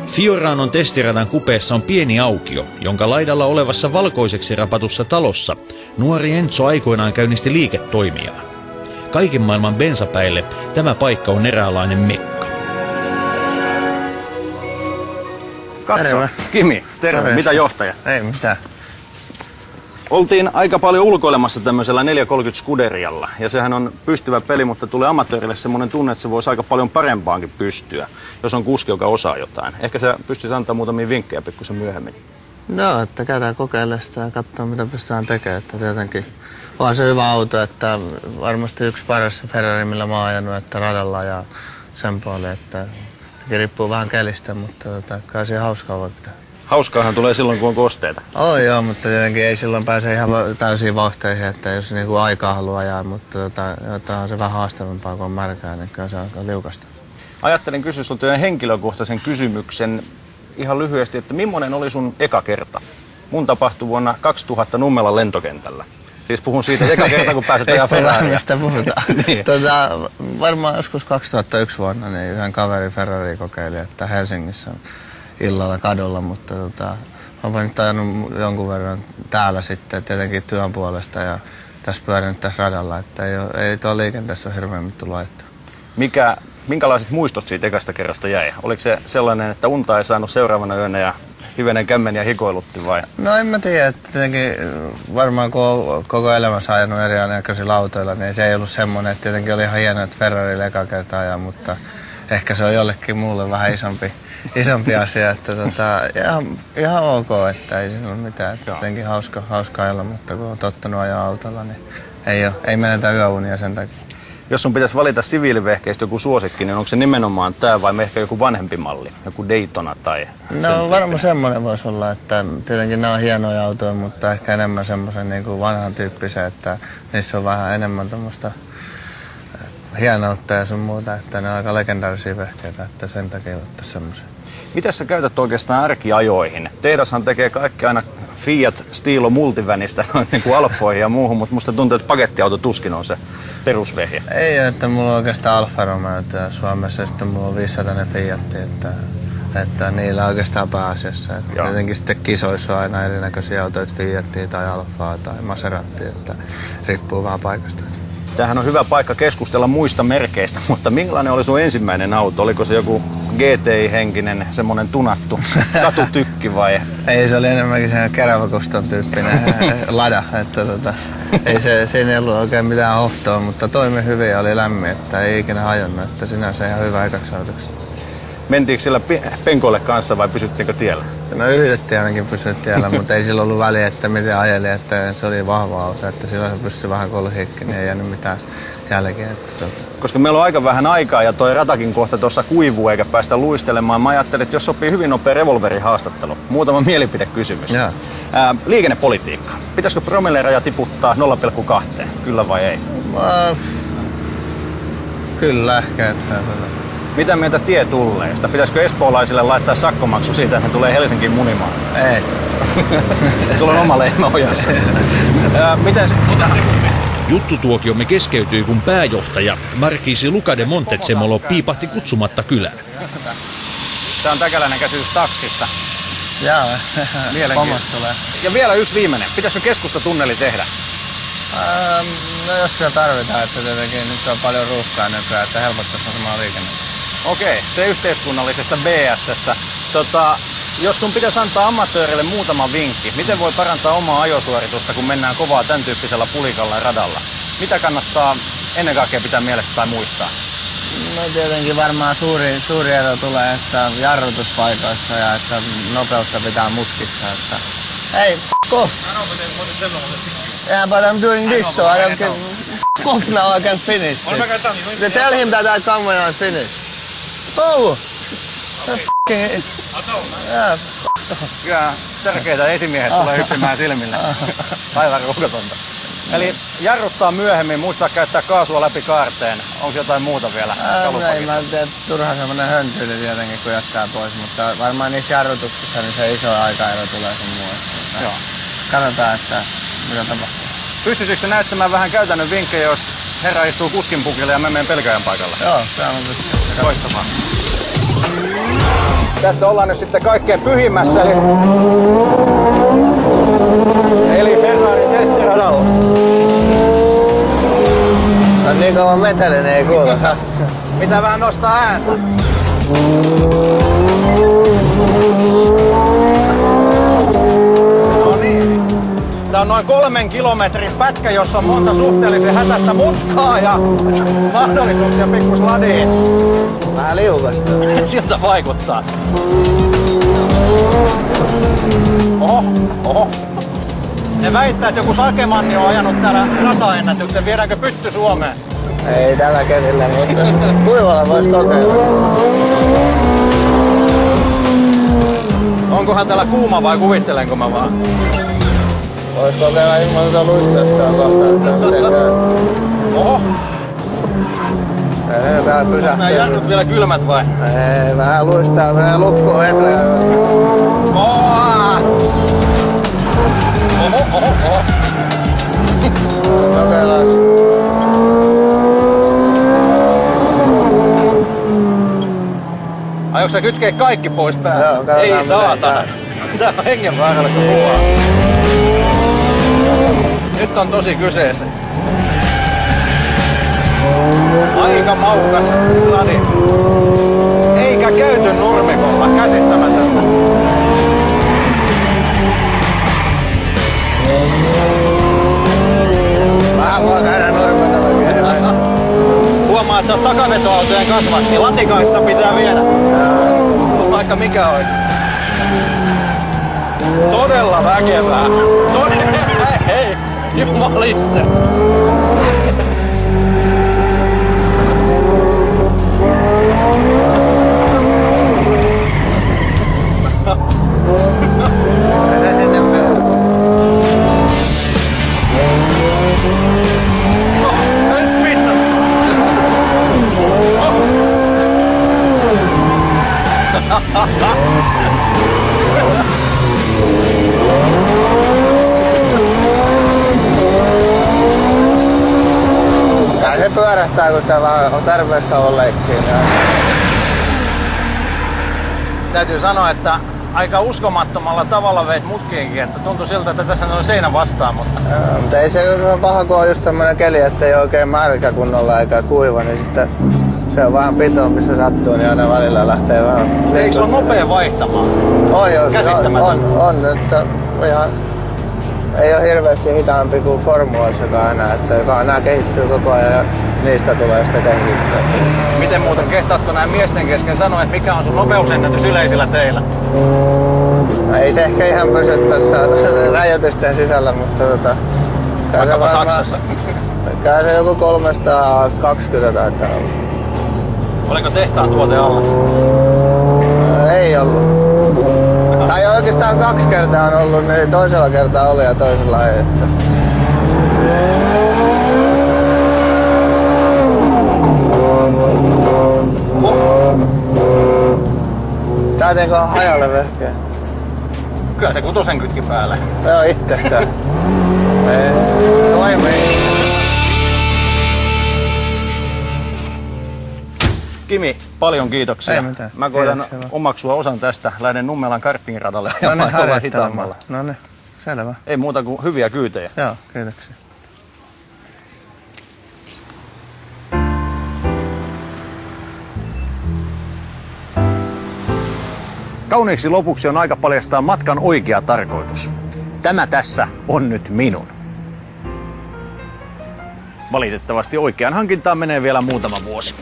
Fioranon testiradan kupeessa on pieni aukio, jonka laidalla olevassa valkoiseksi rapatussa talossa nuori Enzo aikoinaan käynnisti liiketoimiaan. Kaiken maailman bensapäille tämä paikka on eräänlainen mekka. Katso, Kimi, terve. Mitä johtaja? Ei mitään. Oltiin aika paljon ulkoilemassa tämmöisellä 430 Scuderialla, ja sehän on pystyvä peli, mutta tulee amatöörille semmoinen tunne, että se voisi aika paljon parempaankin pystyä, jos on kuski, joka osaa jotain. Ehkä sä pystyisi antaa muutamia vinkkejä pikkusen myöhemmin. No, että käydään kokeilemaan sitä ja katsoa, mitä pystytään tekemään. Että tietenkin on se hyvä auto, että varmasti yksi paras Ferrari, millä mä oon ajanut, että radalla ja sen puolella, että riippuu vähän kelistä, mutta kyllä siihen hauskaa voi pitää. Hauskaahan tulee silloin, kun on kosteita. Joo, mutta tietenkin ei silloin pääse ihan täysiin vauhteihin, että jos niinku aikaa haluaa ajaa, mutta on se vähän haastavampaa, kun on märkää, niin kyllä se on liukasta. Ajattelin kysyä sinulta henkilökohtaisen kysymyksen ihan lyhyesti, että millainen oli sun eka kerta? Mun tapahtui vuonna 2000 Nummelan lentokentällä. Siis puhun siitä eka kerta, kun pääset ajaa Ferraria. Mistä puhutaan. Niin. Varmaan joskus 2001 vuonna niin yhden kaverin Ferrari kokeili, että Helsingissä illalla kadulla, mutta olen nyt ajanut jonkun verran täällä sitten tietenkin työn puolesta ja tässä pyörinyt tässä radalla, että ei tuolla liikenteessä ole hirveän tullut ajettua. Minkälaiset muistot siitä ekasta kerrasta jäi? Oliko se sellainen, että unta ei saanut seuraavana yönä ja hivenen kämmeniä hikoilutti vai? No en mä tiedä, että tietenkin varmaan kun on koko elämässä ajanut erinäköisillä autoilla, niin se ei ollut semmoinen, että tietenkin oli ihan hienoa, että Ferrari eka kertaa ajaa, mutta ehkä se on jollekin muulle vähän isompi asia, että ihan ok, että ei siinä ole mitään, että jotenkin hauska ajalla, mutta kun on tottunut ajaa autolla, niin ei menetä yöunia sen takia. Jos sun pitäisi valita siviilivehkeistä joku suosikki, niin onko se nimenomaan tämä vai ehkä joku vanhempi malli, joku Daytona tai no varmaan semmoinen voisi olla, että tietenkin nämä on hienoja autoja, mutta ehkä enemmän semmoisen niin kuin vanhan tyyppisen, että niissä on vähän enemmän tuommoista hienoutta ja sun muuta, että ne on aika legendaarisia vehkeitä, että sen takia ottaisi semmoisen. Miten sä käytät oikeastaan arkiajoihin? Tehdashan tekee kaikki aina Fiat Stilo Multivänistä noin niin kuin Alfoihin ja muuhun, mutta musta tuntuu, että pakettiauto tuskin on se perusvehje. Ei, että mulla on oikeastaan Alfa Romeo Suomessa ja sitten mulla on 500 Fiat, että niillä on oikeastaan pääasiassa. Tietenkin sitten kisoissa on aina erinäköisiä autoja, Fiatia tai Alfaa tai Maseratia, että riippuu vähän paikasta. Tämähän on hyvä paikka keskustella muista merkeistä, mutta millainen oli sun ensimmäinen auto? Oliko se joku GTI-henkinen, semmoinen tunattu katutykki vai? Ei, se oli enemmänkin se kerävakuston tyyppinen Lada. Että siinä ei ollut oikein mitään hoftoa, mutta toimi hyvin ja oli lämmin, että ei ikinä hajonnut. Että sinänsä ihan hyvä ekaksi autoksi. Mentiinkö sillä penkoille kanssa vai pysyttiinkö tiellä? No yritettiin ainakin pysyä tiellä, mutta ei sillä ollut väliä, että miten ajeli, että se oli vahva auto, että silloin se pystyi vähän kolhiikkiin, niin ei jäänyt mitään jälkeen. Koska meillä on aika vähän aikaa ja toi ratakin kohta tuossa kuivuu eikä päästä luistelemaan, mä ajattelin, että jos sopii hyvin nopea revolverin haastattelu, muutama mielipidekysymys. Liikennepolitiikka. Pitäisikö promilleraja tiputtaa 0,2? Kyllä vai ei? Kyllä ehkä. Mitä mieltä tietulleista? Pitäisikö espoolaisille laittaa sakkomaksu siitä, että ne tulee Helsinkiin munimaan? Ei. Sulla on oma lehmä ojassa. Miten se... Juttutuokiomme keskeytyi, kun pääjohtaja Markiisi Luca de Montezemolo piipahti kutsumatta kylään. Tää on täkäläinen käsitys taksista. Jaa, tulee. Ja vielä yksi viimeinen. Pitäisikö keskustatunneli tehdä? No jos sitä tarvitaan, että tietenkin nyt on paljon ruuhkaa nykyään, että helpottaisi samaa liikennettä. Okei, se yhteiskunnallisesta BS:stä. Jos sun pitäisi antaa amatöörille muutama vinkki, miten voi parantaa omaa ajosuoritusta, kun mennään kovaa tämän tyyppisellä pulikalla ja radalla? Mitä kannattaa ennen kaikkea pitää mielessä tai muistaa? No tietenkin varmaan suuri ero tulee, että jarrutuspaikoissa ja että nopeutta pitää mutkissa. Että... Hey, off! Yeah, but I'm doing this, so I don't get... off now, I can finish. Tell him that I come when I finish. Oh! F***ing... Yeah. Kyllä tärkeitä esimiehet tulee hyppimään silmille. Aivan ruukatonta. Eli jarruttaa myöhemmin, muistaa käyttää kaasua läpi kaarteen. Onko jotain muuta vielä? No ei, mä tiedän, turhaan semmonen höntyily tietenkin, kun jättää pois, mutta varmaan niissä jarrutuksissa niin se iso aikaero tulee sun muu. Joo. Katsotaan, että mitä tapahtuu. Pystyisikö se näyttämään vähän käytännön vinkkejä, jos herra istuu kuskin pukille ja mä menen pelkääjän paikalla? Joo, tämä on pystyy. Loistavaa. Tässä ollaan nyt sitten kaikkein pyhimmässä, eli Ferrarin testiradalla. On niin kauan metelinen, ei kuule. Pitää vähän nostaa ääntä. No niin. Tää on noin 3 kilometrin pätkä, jossa on monta suhteellisen hätäistä mutkaa ja mahdollisuuksia pikkusladiin. Vähän liukasta. Siltä vaikuttaa. Oho. Ne väittää, että joku Sakemanni on ajanut täällä rataennätyksen. Viedäänkö pytty Suomeen? Ei tällä kelillä, mutta kuivalla vois kokeilla. Onkohan täällä kuuma vai kuvittelenko mä vaan? Vois kokeilla ilman luistausta kohta, että miten käy. Oho! Tää pysähtyy. Nää jannut vielä kylmät vai? Ei, vähän luistaa, menee lukkoon vetoja. Oho. Kokeillaan. Aiotko sä kytkeä kaikki pois päältä? Joo, katsotaan, ei miten saatana. Tää on hengenvaarallista puhua. Nyt on tosi kyseessä. Aika maukas sladi. Eikä käyty nurmikolla. Käsittämätöntä. Vähän vaan käydään nurmikolla vielä. Huomaa, että sä oot takavetoautojen kasvatti. Latikaissa pitää viedä. Vaikka mikä olisi. Todella väkevää. Hei, jumaliste. Kai se pyörähtää, kun sitä vaan on tarpeeksi kauan leikkiä. Täytyy sanoa, että aika uskomattomalla tavalla veit mutkiinkin, että tuntui siltä, että tässä on seinä vastaan, mutta... Mutta ei se ole paha, kun on just tämmönen keli, ettei oikein märkä kunnolla eikä kuiva, niin sitten se on vähän pitoa, missä sattuu, niin aina välillä lähtee vähän... Eikö se ole nopea vaihtamaan? On joo, Käsittämätön. on, että ihan... Ei ole hirveästi hitaampi kuin formulassakaan enää, että nämä kehittyy koko ajan ja niistä tulee sitä kehitystä. Miten muuten kehtaatko näin miesten kesken sanoa, että mikä on sun nopeusennätys yleisillä teillä? Ei se ehkä ihan pysy tuossa rajoitusten sisällä, mutta Vaikkapa Saksassa. Kai se joku 320 taitaa olla. Oliko tehtaan tuote alla? Ei ollut. Tai oikeastaan 2 kertaa on ollut, niin toisella kertaa oli ja toisella ei. Että... Tää teko on hajalle vehkeä. Kyllä se kutosen kytki päälle. Joo, itsestään. Toimii. Kimi, paljon kiitoksia. Ei mitään. Mä koitan Kiitoksia. omaksua osan tästä. Lähden Nummelan karttingradalle No niin, ajamaan harjoittelemaan. hitaammalla. No niin, selvä. Ei muuta kuin hyviä kyytejä. Joo, kiitoksia. Kauniiksi lopuksi on aika paljastaa matkan oikea tarkoitus. Tämä tässä on nyt minun. Valitettavasti oikeaan hankintaan menee vielä muutama vuosi.